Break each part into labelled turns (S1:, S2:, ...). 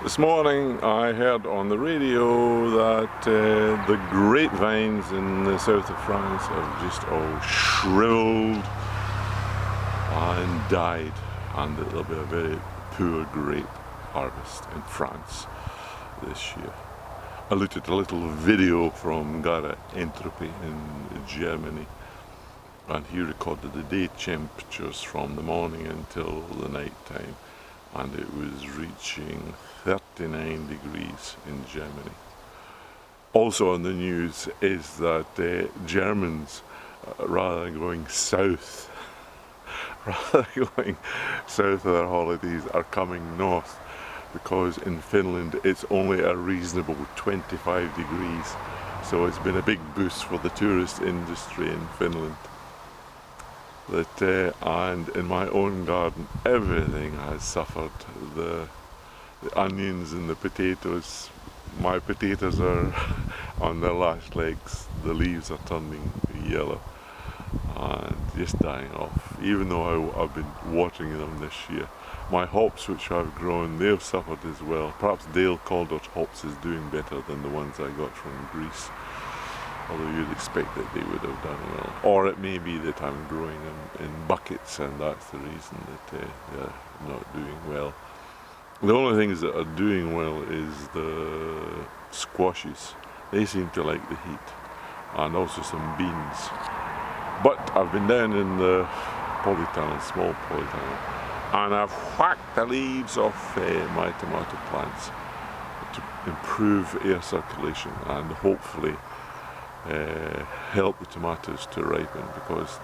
S1: This morning I heard on the radio that the grapevines in the south of France have just all shriveled and died, and it'll be a very poor grape harvest in France this year. I looked at a little video from Entropy in Germany, and he recorded the day temperatures from the morning until the night time, and it was reaching 39 degrees in Germany. Also on the news is that Germans, rather than going south, of their holidays, are coming north, because in Finland it's only a reasonable 25 degrees. So it's been a big boost for the tourist industry in Finland. And in my own garden, everything has suffered. The onions and the potatoes. My potatoes are on their last legs. The leaves are turning yellow and just dying off. Even though I've been watering them this year. My hops, which I've grown, they've suffered as well. Perhaps Dale Calder's hops is doing better than the ones I got from Greece, although you'd expect that they would have done well. Or it may be that I'm growing them in buckets and that's the reason that they're not doing well. The only things that are doing well is the squashes. They seem to like the heat, and also some beans. But I've been down in the polytunnel, small polytunnel, and I've whacked the leaves off my tomato plants to improve air circulation and hopefully help the tomatoes to ripen, because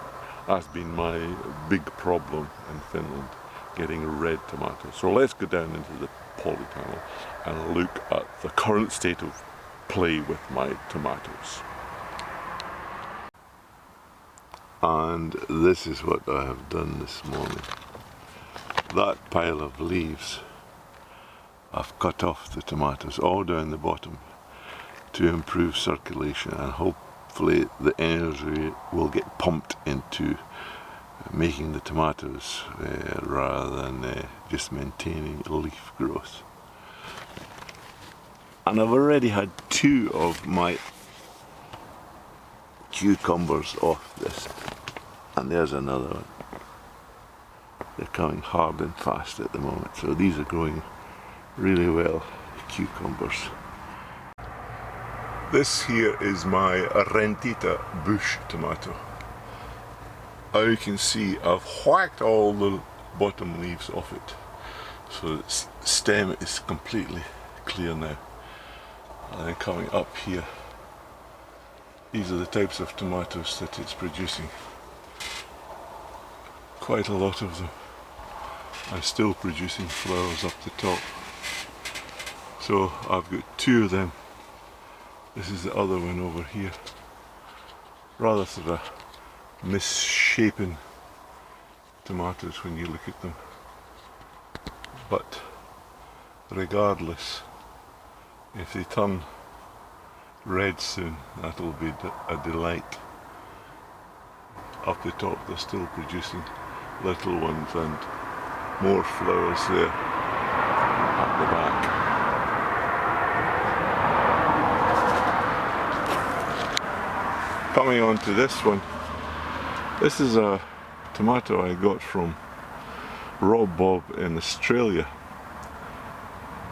S1: that's been my big problem in Finland, getting red tomatoes. So let's go down into the polytunnel and look at the current state of play with my tomatoes. And this is what I have done this morning. That pile of leaves, I've cut off the tomatoes all down the bottom to improve circulation, and hopefully the energy will get pumped into making the tomatoes rather than just maintaining leaf growth. And I've already had 2 of my cucumbers off this, and there's another one. They're coming hard and fast at the moment, so these are growing really well, cucumbers. This here is my Rentita bush tomato. As you can see, I've whacked all the bottom leaves off it, so the stem is completely clear now. And then coming up here, these are the types of tomatoes that it's producing. Quite a lot of them. I'm still producing flowers up the top. So I've got 2 of them. This is the other one over here. Rather sort of misshapen tomatoes when you look at them. But regardless, if they turn red soon, that'll be a delight. Up the top they're still producing little ones, and more flowers there at the back. Coming on to this one, this is a tomato I got from Rob Bob in Australia,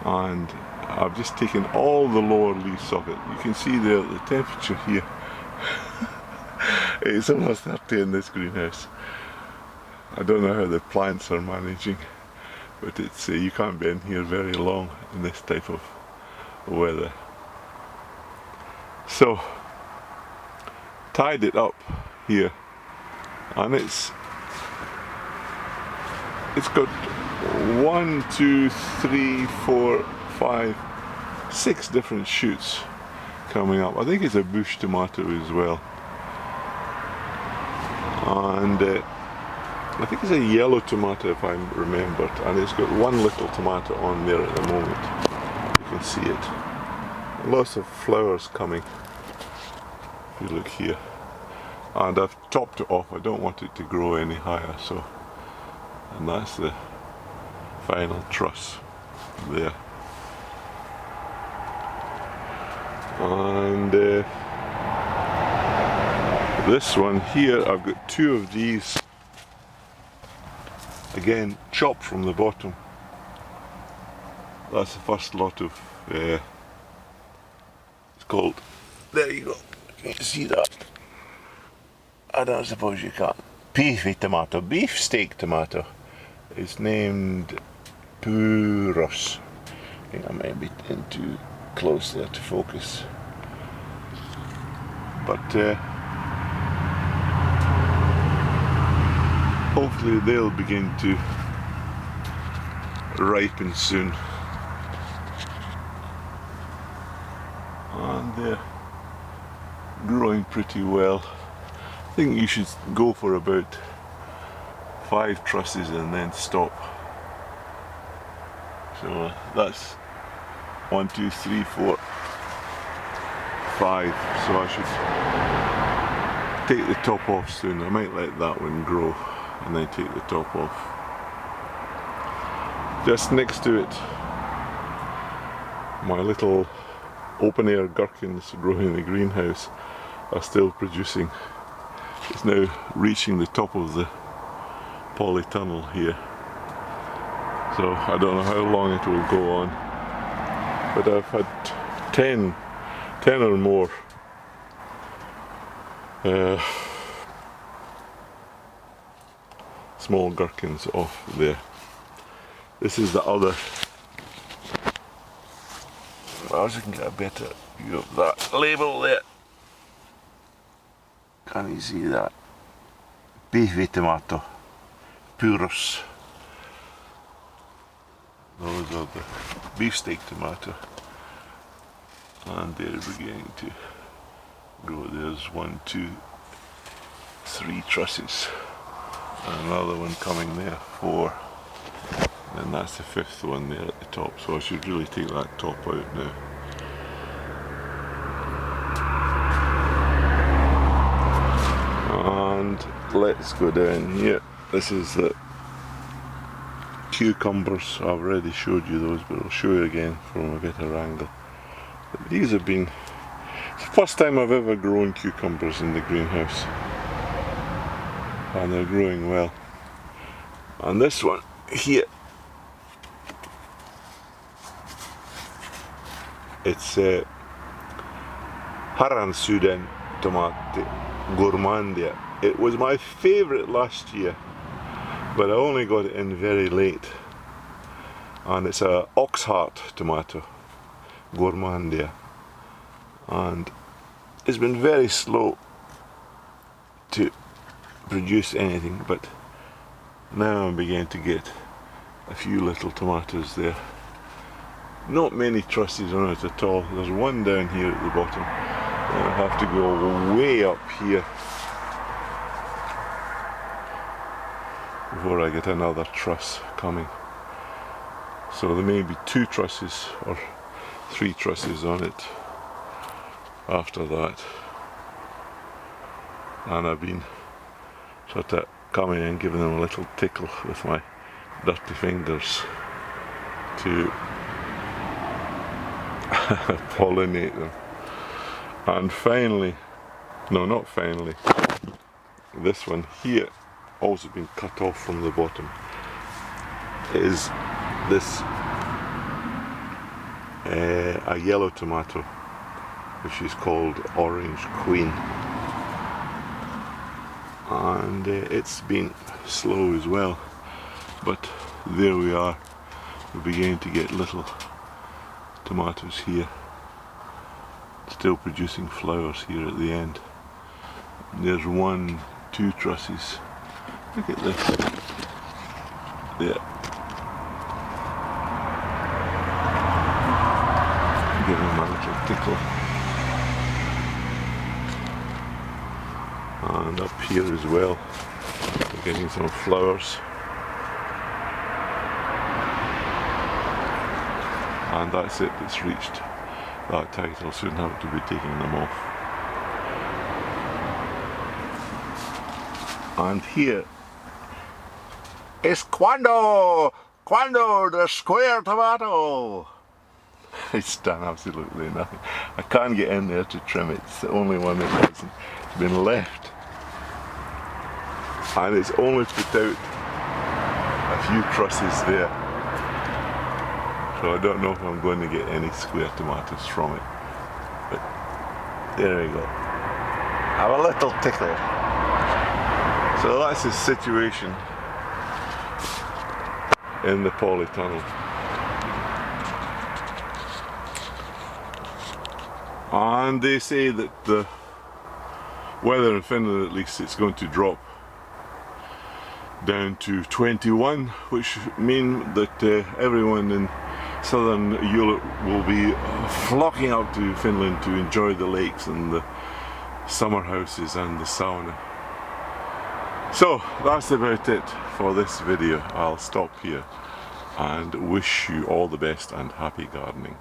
S1: and I've just taken all the lower leaves off it. You can see there the temperature here. It's almost 30 in this greenhouse. I don't know how the plants are managing, but it's you can't be in here very long in this type of weather. So tied it up here, and it's got 1, 2, 3, 4, 5, 6 different shoots coming up. I think it's a bush tomato as well, and I think it's a yellow tomato if I remembered, and it's got 1 little tomato on there at the moment. You can see it. Lots of flowers coming, if you look here. And I've topped it off. I don't want it to grow any higher, so, and that's the final truss there. And this one here, I've got two of these, again chopped from the bottom. That's the first lot of, it's called, there you go, can you see that? I don't suppose you can. Beefy tomato, beefsteak tomato. It's named Puros. I think I might be in too close there to focus. But hopefully they'll begin to ripen soon. And they're growing pretty well. I think you should go for about 5 trusses and then stop. So that's 1, 2, 3, 4, 5. So I should take the top off soon. I might let that one grow and then take the top off. Just next to it, my little open air gherkins growing in the greenhouse are still producing. It's now reaching the top of the polytunnel here. So I don't know how long it will go on. But I've had 10 or more small gherkins off there. This is the other. Well, I can get a better view of that label there. Can you see that? Beefy tomato, Puros. Those are the beefsteak tomato, and they're beginning to grow. There's 1, 2, 3 trusses, and another one coming there, 4, and that's the 5th one there at the top. So I should really take that top out now. And let's go down here. This is the cucumbers. I've already showed you those, but I'll show you again from a better angle. But these have been, it's the first time I've ever grown cucumbers in the greenhouse, and they're growing well. And this one here, it's Haransuden tomate gourmandia. It was my favourite last year, but I only got it in very late. And it's a oxheart tomato, gourmandia. And it's been very slow to produce anything, but now I'm beginning to get a few little tomatoes there. Not many trusses on it at all. There's one down here at the bottom. And I have to go way up here before I get another truss coming. So there may be 2 trusses or 3 trusses on it after that. And I've been sort of coming and giving them a little tickle with my dirty fingers to pollinate them. And finally, no, not finally, this one here, also been cut off from the bottom, is this a yellow tomato, which is called Orange Queen. And it's been slow as well, but there we are. We're beginning to get little tomatoes here, still producing flowers here at the end. There's 1, 2 trusses. Look at this. There. Give them a little tickle. And up here as well, we're getting some flowers. And that's it, it's reached that height. I'll soon have to be taking them off. And here is Quando the square tomato. It's done absolutely nothing. I can't get in there to trim it. It's the only one that hasn't been left. And it's only put out a few trusses there. So I don't know if I'm going to get any square tomatoes from it. But there we go. Have a little tickle. So that's the situation in the polytunnel. And they say that the weather in Finland, at least, it's going to drop down to 21, which means that everyone in southern Europe will be flocking up to Finland to enjoy the lakes and the summer houses and the sauna. So that's about it for this video. I'll stop here and wish you all the best and happy gardening.